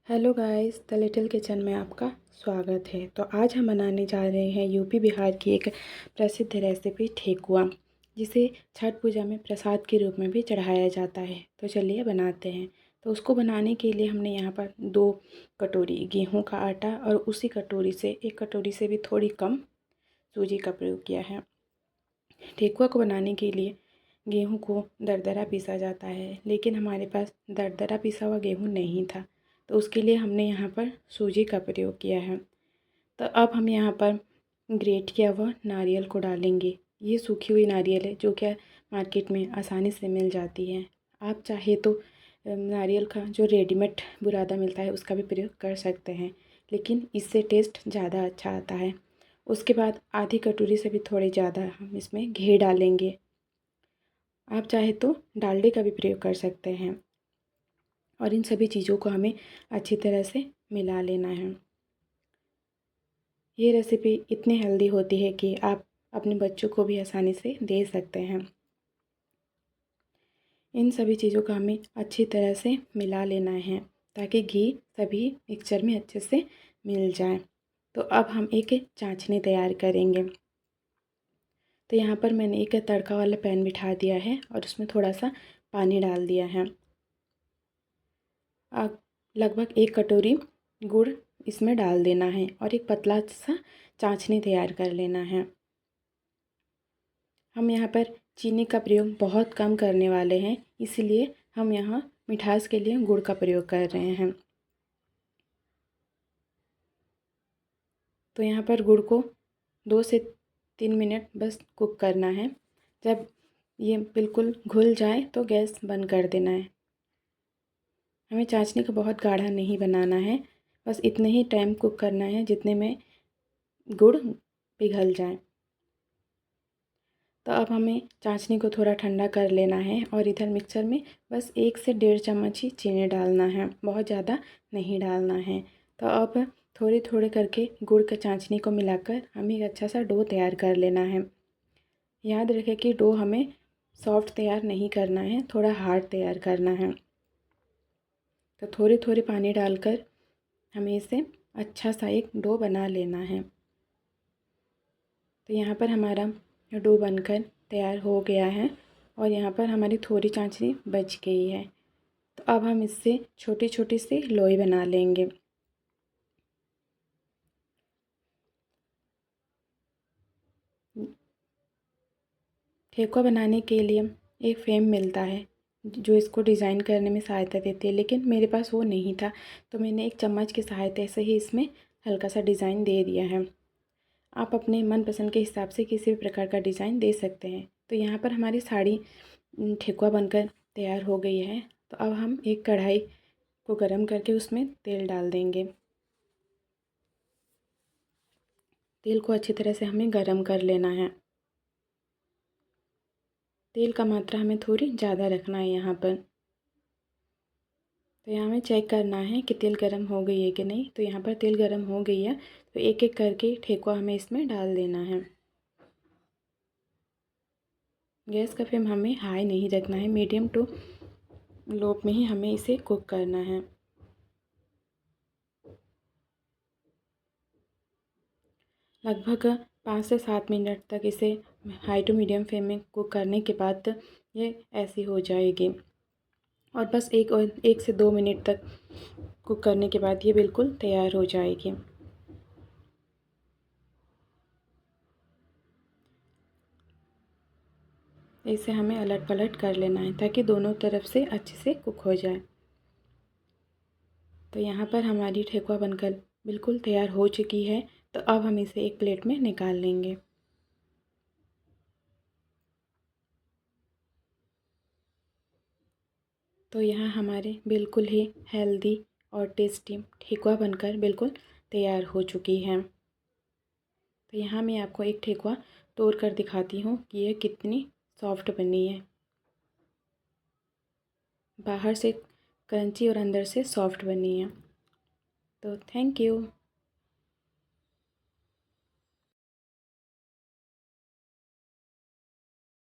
Hello guys, the little kitchen में आपका स्वागत है। तो आज हम बनाने जा रहे हैं यूपी बिहार की एक प्रसिद्ध रेसिपी ठेकुआ, जिसे छठ पूजा में प्रसाद के रूप में भी चढ़ाया जाता है। तो चलिए बनाते हैं। तो उसको बनाने के लिए हमने यहाँ पर 2 कटोरी गेहूं का आटा और उसी कटोरी से 1 कटोरी से भी थोड़ी कम सूजी का प्रयोग किया है। ठेकुआ को बनाने के लिए गेहूं को दरदरा पीसा जाता है, लेकिन हमारे पास दरदरा पिसा हुआ गेहूं नहीं था, तो उसके लिए हमने यहाँ पर सूजी का प्रयोग किया है। तो अब हम यहाँ पर ग्रेट किया हुआ नारियल को डालेंगे। ये सूखी हुई नारियल है जो कि मार्केट में आसानी से मिल जाती है। आप चाहे तो नारियल का जो रेडीमेड बुरादा मिलता है उसका भी प्रयोग कर सकते हैं, लेकिन इससे टेस्ट ज़्यादा अच्छा आता है। उसके बाद आधी कटोरी से भी थोड़े ज़्यादा हम इसमें घी डालेंगे। आप चाहे तो डालडे का भी प्रयोग कर सकते हैं और इन सभी चीज़ों को हमें अच्छी तरह से मिला लेना है। ये रेसिपी इतनी हेल्दी होती है कि आप अपने बच्चों को भी आसानी से दे सकते हैं। इन सभी चीज़ों को हमें अच्छी तरह से मिला लेना है ताकि घी सभी मिक्सचर में अच्छे से मिल जाए। तो अब हम एक चाशनी तैयार करेंगे। तो यहाँ पर मैंने एक तड़का वाला पैन बिठा दिया है और उसमें थोड़ा सा पानी डाल दिया है। अब लगभग 1 कटोरी गुड़ इसमें डाल देना है और एक पतला सा चाशनी तैयार कर लेना है। हम यहाँ पर चीनी का प्रयोग बहुत कम करने वाले हैं, इसलिए हम यहाँ मिठास के लिए गुड़ का प्रयोग कर रहे हैं। तो यहाँ पर गुड़ को 2 से 3 मिनट बस कुक करना है। जब ये बिल्कुल घुल जाए तो गैस बंद कर देना है। हमें चाशनी को बहुत गाढ़ा नहीं बनाना है, बस इतने ही टाइम कुक करना है जितने में गुड़ पिघल जाए। तो अब हमें चाशनी को थोड़ा ठंडा कर लेना है और इधर मिक्सर में बस 1 से 1.5 चम्मच ही चीनी डालना है, बहुत ज़्यादा नहीं डालना है। तो अब थोड़े थोड़े करके गुड़ के चाशनी को मिलाकर हमें एक अच्छा सा डो तैयार कर लेना है। याद रखें कि डो हमें सॉफ्ट तैयार नहीं करना है, थोड़ा हार्ड तैयार करना है। तो थोड़े थोड़े पानी डालकर हमें इसे अच्छा सा एक डो बना लेना है। तो यहाँ पर हमारा डो बनकर तैयार हो गया है और यहाँ पर हमारी थोड़ी चाशनी बच गई है। तो अब हम इससे छोटी छोटी सी लोई बना लेंगे। ठेकुआ बनाने के लिए एक फ्रेम मिलता है जो इसको डिज़ाइन करने में सहायता देती है, लेकिन मेरे पास वो नहीं था, तो मैंने एक चम्मच की सहायता से ही इसमें हल्का सा डिज़ाइन दे दिया है। आप अपने मनपसंद के हिसाब से किसी भी प्रकार का डिज़ाइन दे सकते हैं। तो यहाँ पर हमारी साड़ी ठेकुआ बनकर तैयार हो गई है। तो अब हम एक कढ़ाई को गरम करके उसमें तेल डाल देंगे। तेल को अच्छी तरह से हमें गरम कर लेना है। तेल का मात्रा हमें थोड़ी ज़्यादा रखना है यहाँ पर। तो यहाँ हमें चेक करना है कि तेल गरम हो गई है कि नहीं। तो यहाँ पर तेल गरम हो गई है, तो एक एक करके ठेकुआ हमें इसमें डाल देना है। गैस का फ्लेम हमें हाई नहीं रखना है, मीडियम टू लो में ही हमें इसे कुक करना है। लगभग 5 से 7 मिनट तक इसे हाई टू मीडियम फ्लेम में कुक करने के बाद ये ऐसी हो जाएगी और बस 1 से 2 मिनट तक कुक करने के बाद ये बिल्कुल तैयार हो जाएगी। इसे हमें अलट पलट कर लेना है ताकि दोनों तरफ से अच्छे से कुक हो जाए। तो यहाँ पर हमारी ठेकुआ बनकर बिल्कुल तैयार हो चुकी है। तो अब हम इसे एक प्लेट में निकाल लेंगे। तो यहाँ हमारे बिल्कुल ही हेल्दी और टेस्टी ठेकुआ बनकर बिल्कुल तैयार हो चुकी है। तो यहाँ मैं आपको एक ठेकुआ तोड़ कर दिखाती हूँ कि यह कितनी सॉफ्ट बनी है। बाहर से क्रंची और अंदर से सॉफ्ट बनी है। तो थैंक यू।